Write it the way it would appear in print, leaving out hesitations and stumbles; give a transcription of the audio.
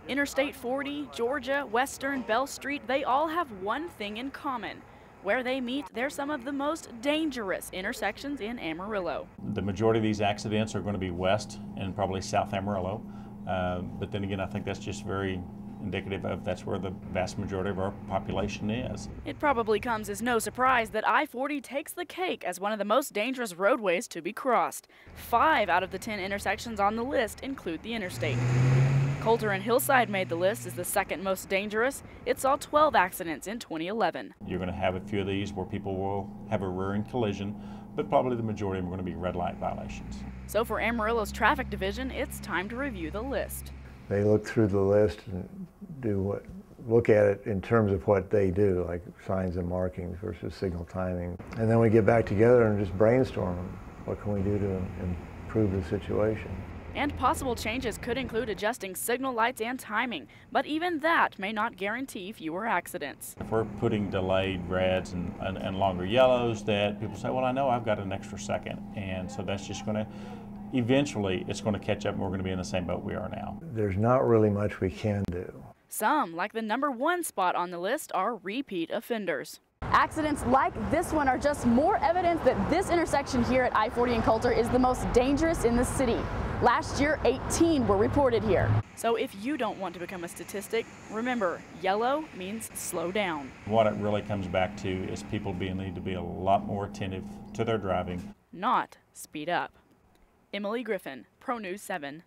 Interstate 40, Georgia, Western, Bell Street, they all have one thing in common. Where they meet, they're some of the most dangerous intersections in Amarillo. The majority of these accidents are going to be west and probably south Amarillo. But then again, I think that's just very indicative of that's where the vast majority of our population is. It probably comes as no surprise that I-40 takes the cake as one of the most dangerous roadways to be crossed. 5 out of the 10 intersections on the list include the interstate. Coulter and Hillside made the list as the second most dangerous. It saw 12 accidents in 2011. You're going to have a few of these where people will have a rear-end collision, but probably the majority of them are going to be red light violations. So for Amarillo's traffic division, it's time to review the list. They look through the list and look at it in terms of what they do, like signs and markings versus signal timing. And then we get back together and just brainstorm what can we do to improve the situation. And possible changes could include adjusting signal lights and timing, but even that may not guarantee fewer accidents. If we're putting delayed reds and longer yellows, that people say, well, I know I've got an extra second, and so that's just going to, eventually it's going to catch up and we're going to be in the same boat we are now. There's not really much we can do. Some, like the #1 spot on the list, are repeat offenders. Accidents like this one are just more evidence that this intersection here at I-40 and Coulter is the most dangerous in the city. Last year, 18 were reported here. So if you don't want to become a statistic, remember, yellow means slow down. What it really comes back to is people need to be a lot more attentive to their driving. Not speed up. Emily Griffin, Pronews 7.